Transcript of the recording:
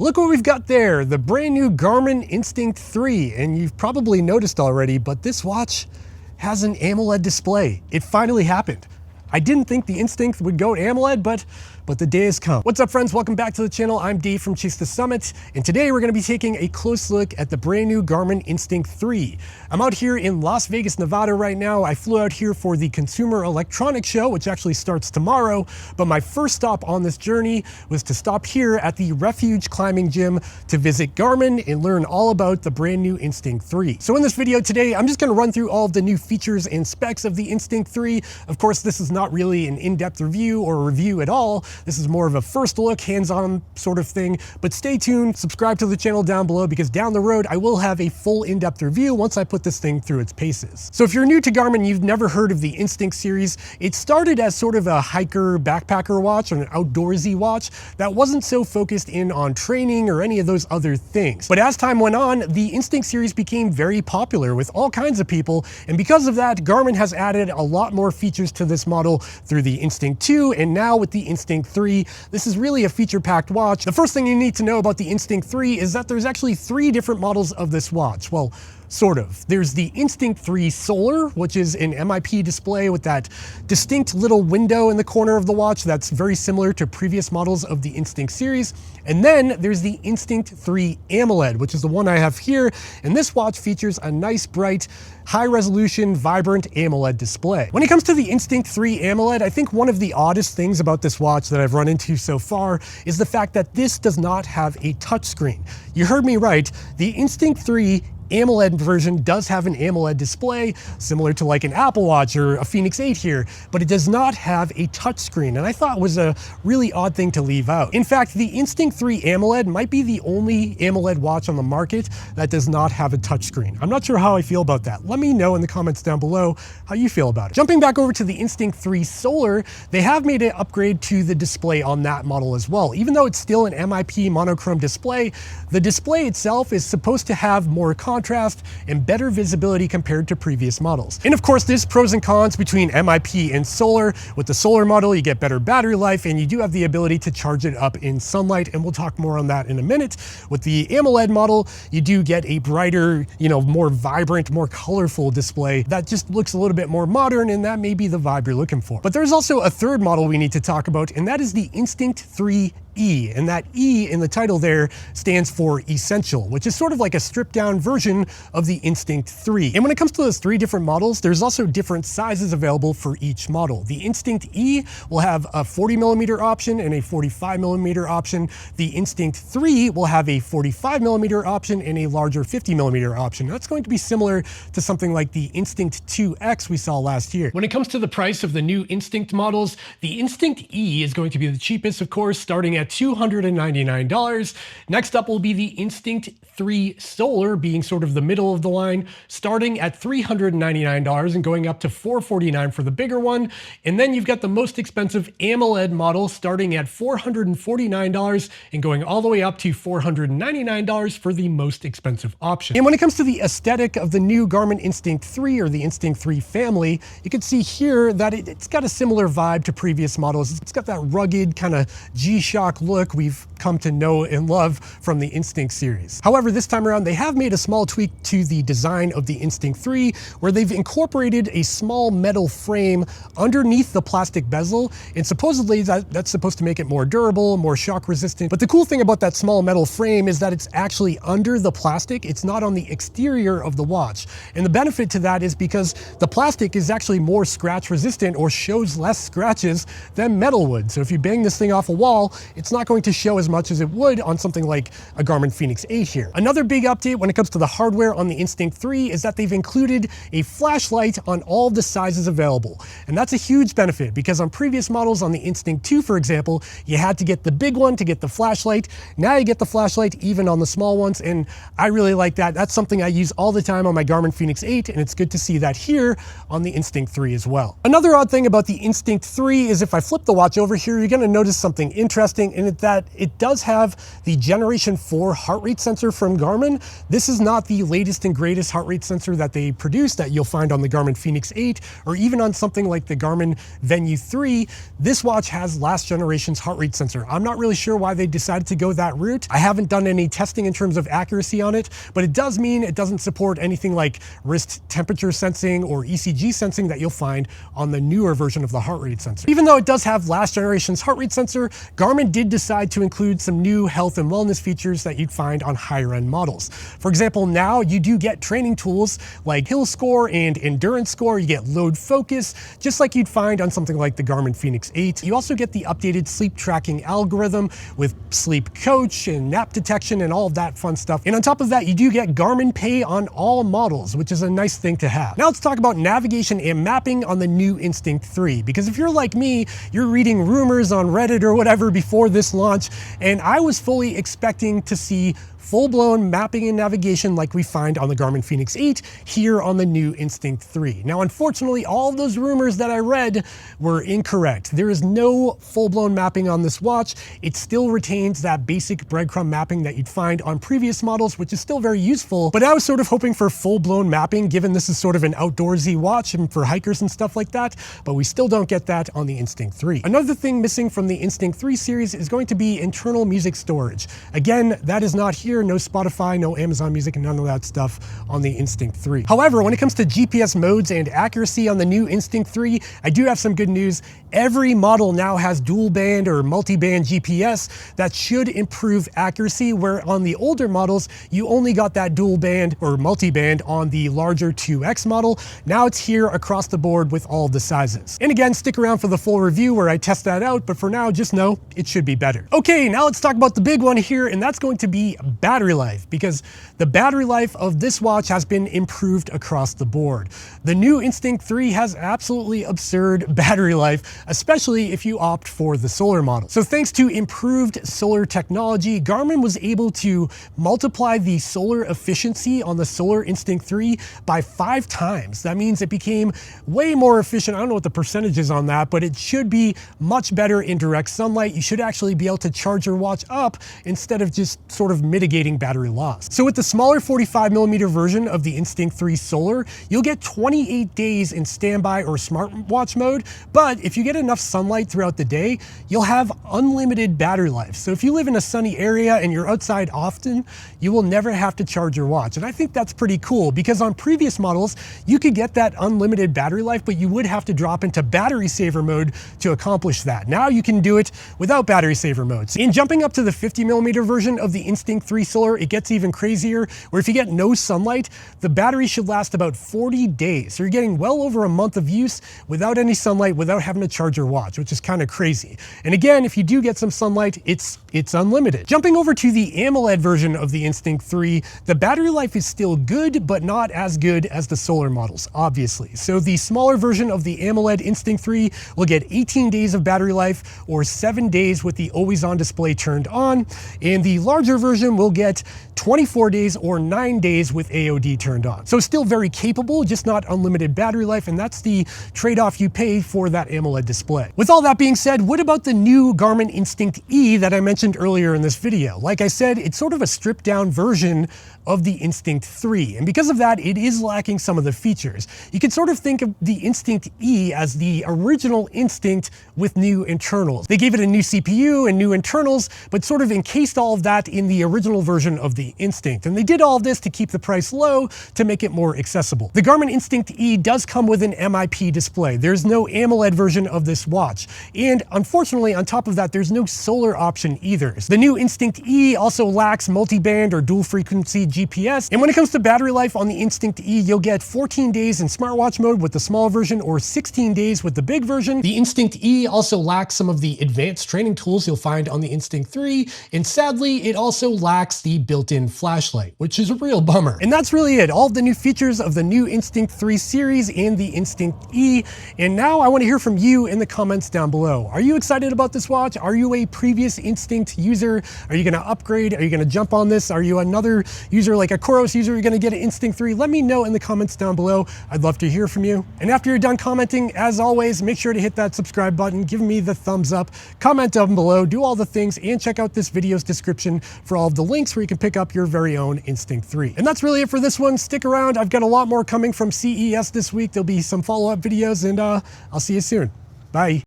Look what we've got there, the brand new Garmin Instinct 3, and you've probably noticed already, but this watch has an AMOLED display. It finally happened. I didn't think the Instinct would go AMOLED, but the day has come. What's up, friends? Welcome back to the channel. I'm Dave from Chase the Summit, and today we're gonna be taking a close look at the brand new Garmin Instinct 3. I'm out here in Las Vegas, Nevada right now. I flew out here for the Consumer Electronics Show, which actually starts tomorrow, but my first stop on this journey was to stop here at the Refuge Climbing Gym to visit Garmin and learn all about the brand new Instinct 3. So in this video today, I'm just gonna run through all of the new features and specs of the Instinct 3. Of course, this is not really an in-depth review or a review at all. This is more of a first look, hands-on sort of thing, but stay tuned, subscribe to the channel down below, because down the road I will have a full in-depth review once I put this thing through its paces. So if you're new to Garmin, you've never heard of the Instinct series, it started as sort of a hiker backpacker watch or an outdoorsy watch that wasn't so focused in on training or any of those other things. But as time went on, the Instinct series became very popular with all kinds of people, and because of that, Garmin has added a lot more features to this model through the Instinct 2 and now with the Instinct 3. This is really a feature-packed watch. The first thing you need to know about the Instinct 3 is that there's actually 3 different models of this watch. Well, sort of. There's the Instinct 3 Solar, which is an MIP display with that distinct little window in the corner of the watch that's very similar to previous models of the Instinct series. And then there's the Instinct 3 AMOLED, which is the one I have here. And this watch features a nice, bright, high-resolution, vibrant AMOLED display. When it comes to the Instinct 3 AMOLED, I think one of the oddest things about this watch that I've run into so far is the fact that this does not have a touchscreen. You heard me right, the Instinct 3 AMOLED version does have an AMOLED display, similar to like an Apple Watch or a Fenix 8 here, but it does not have a touchscreen, and I thought was a really odd thing to leave out. In fact, the Instinct 3 AMOLED might be the only AMOLED watch on the market that does not have a touchscreen. I'm not sure how I feel about that. Let me know in the comments down below how you feel about it. Jumping back over to the Instinct 3 Solar, they have made an upgrade to the display on that model as well. Even though it's still an MIP monochrome display, the display itself is supposed to have more contrast and better visibility compared to previous models. And of course, there's pros and cons between MIP and solar. With the solar model, you get better battery life and you do have the ability to charge it up in sunlight, and we'll talk more on that in a minute. With the AMOLED model, you do get a brighter, more vibrant, more colorful display that just looks a little bit more modern, and that may be the vibe you're looking for. But there's also a third model we need to talk about, and that is the Instinct 3 E, and that E in the title there stands for Essential, which is sort of like a stripped down version of the Instinct 3. And when it comes to those 3 different models, there's also different sizes available for each model. The Instinct E will have a 40mm option and a 45mm option. The Instinct 3 will have a 45mm option and a larger 50mm option. That's going to be similar to something like the Instinct 2X we saw last year. When it comes to the price of the new Instinct models, the Instinct E is going to be the cheapest, of course, starting at $299. Next up will be the Instinct 3 Solar, being sort of the middle of the line, starting at $399 and going up to $449 for the bigger one. And then you've got the most expensive AMOLED model starting at $449 and going all the way up to $499 for the most expensive option. And when it comes to the aesthetic of the new Garmin Instinct 3 or the Instinct 3 family, you can see here that it's got a similar vibe to previous models. It's got that rugged kind of G-Shock look we've come to know and love from the Instinct series. However, this time around, they have made a small tweak to the design of the Instinct 3, where they've incorporated a small metal frame underneath the plastic bezel, and supposedly that's supposed to make it more durable, more shock resistant. But the cool thing about that small metal frame is that it's actually under the plastic. It's not on the exterior of the watch. And the benefit to that is because the plastic is actually more scratch resistant or shows less scratches than metal would. So if you bang this thing off a wall, it's not going to show as much as it would on something like a Garmin Fenix E here. Another big update when it comes to the hardware on the Instinct 3 is that they've included a flashlight on all the sizes available. And that's a huge benefit, because on previous models on the Instinct 2, for example, you had to get the big one to get the flashlight. Now you get the flashlight even on the small ones, and I really like that. That's something I use all the time on my Garmin Fenix 8, and it's good to see that here on the Instinct 3 as well. Another odd thing about the Instinct 3 is if I flip the watch over here, you're going to notice something interesting, and that it does have the Generation 4 heart rate sensor from Garmin. This is not the latest and greatest heart rate sensor that they produce that you'll find on the Garmin Fenix 8 or even on something like the Garmin Venue 3. This watch has last generation's heart rate sensor. I'm not really sure why they decided to go that route. I haven't done any testing in terms of accuracy on it, but it does mean it doesn't support anything like wrist temperature sensing or ECG sensing that you'll find on the newer version of the heart rate sensor. Even though it does have last generation's heart rate sensor, Garmin did decide to include some new health and wellness features that you'd find on higher end models. For example, now you do get training tools like Hill Score and Endurance Score. You get load focus, just like you'd find on something like the Garmin Fenix 8. You also get the updated sleep tracking algorithm with sleep coach and nap detection and all of that fun stuff. And on top of that, you do get Garmin Pay on all models, which is a nice thing to have. Now let's talk about navigation and mapping on the new Instinct 3, because if you're like me, you're reading rumors on Reddit or whatever before this launch, and I was fully expecting to see full-blown mapping and navigation like we find on the Garmin Fenix 8 here on the new Instinct 3. Now, unfortunately, all of those rumors that I read were incorrect. There is no full-blown mapping on this watch. It still retains that basic breadcrumb mapping that you'd find on previous models, which is still very useful, but I was sort of hoping for full-blown mapping given this is sort of an outdoorsy watch and for hikers and stuff like that, but we still don't get that on the Instinct 3. Another thing missing from the Instinct 3 series is going to be internal music storage. Again, that is not here. No Spotify, no Amazon Music, and none of that stuff on the Instinct 3. However, when it comes to GPS modes and accuracy on the new Instinct 3, I do have some good news. Every model now has dual band or multi-band GPS that should improve accuracy, where on the older models, you only got that dual band or multi-band on the larger 2X model. Now it's here across the board with all the sizes. And again, stick around for the full review where I test that out, but for now, just know it should be better. Okay, now let's talk about the big one here, and that's going to be battery life, because the battery life of this watch has been improved across the board. The new Instinct 3 has absolutely absurd battery life, especially if you opt for the solar model. So thanks to improved solar technology, Garmin was able to multiply the solar efficiency on the solar Instinct 3 by 5 times. That means it became way more efficient. I don't know what the percentage is on that, but it should be much better in direct sunlight. You should actually be able to charge your watch up instead of just sort of mitigating battery loss. So with the smaller 45mm version of the Instinct 3 Solar, you'll get 28 days in standby or smartwatch mode, but if you get enough sunlight throughout the day, you'll have unlimited battery life. So if you live in a sunny area and you're outside often, you will never have to charge your watch. And I think that's pretty cool, because on previous models, you could get that unlimited battery life, but you would have to drop into battery saver mode to accomplish that. Now you can do it without battery saver modes. In jumping up to the 50mm version of the Instinct 3 Solar, it gets even crazier, where if you get no sunlight, the battery should last about 40 days. So you're getting well over a month of use without any sunlight, without having to charge your watch, which is kind of crazy. And again, if you do get some sunlight, it's unlimited. Jumping over to the AMOLED version of the Instinct 3, the battery life is still good, but not as good as the solar models, obviously. So the smaller version of the AMOLED Instinct 3 will get 18 days of battery life, or 7 days with the always-on display turned on, and the larger version will get 24 days or 9 days with AOD turned on. So still very capable, just not unlimited battery life, and that's the trade-off you pay for that AMOLED display. With all that being said, what about the new Garmin Instinct E that I mentioned earlier in this video? Like I said, it's sort of a stripped-down version of the Instinct 3, and because of that, it is lacking some of the features. You can sort of think of the Instinct E as the original Instinct with new internals. They gave it a new CPU and new internals, but sort of encased all of that in the original version of the Instinct, and they did all of this to keep the price low to make it more accessible. The Garmin Instinct E does come with an MIP display. There's no AMOLED version of this watch, and unfortunately, on top of that, there's no solar option either. The new Instinct E also lacks multi-band or dual frequency GPS, and when it comes to battery life on the Instinct E, you'll get 14 days in smartwatch mode with the small version, or 16 days with the big version. The Instinct E also lacks some of the advanced training tools you'll find on the Instinct 3, and sadly, it also lacks lacks the built-in flashlight, which is a real bummer. And that's really it. All of the new features of the new Instinct 3 series and the Instinct E. And now I want to hear from you in the comments down below. Are you excited about this watch? Are you a previous Instinct user? Are you going to upgrade? Are you going to jump on this? Are you another user like a Coros user? Are you going to get an Instinct 3? Let me know in the comments down below. I'd love to hear from you. And after you're done commenting, as always, make sure to hit that subscribe button, give me the thumbs up, comment down below, do all the things, and check out this video's description for all of the links where you can pick up your very own Instinct 3. And that's really it for this one. Stick around. I've got a lot more coming from CES this week. There'll be some follow-up videos, and I'll see you soon. Bye.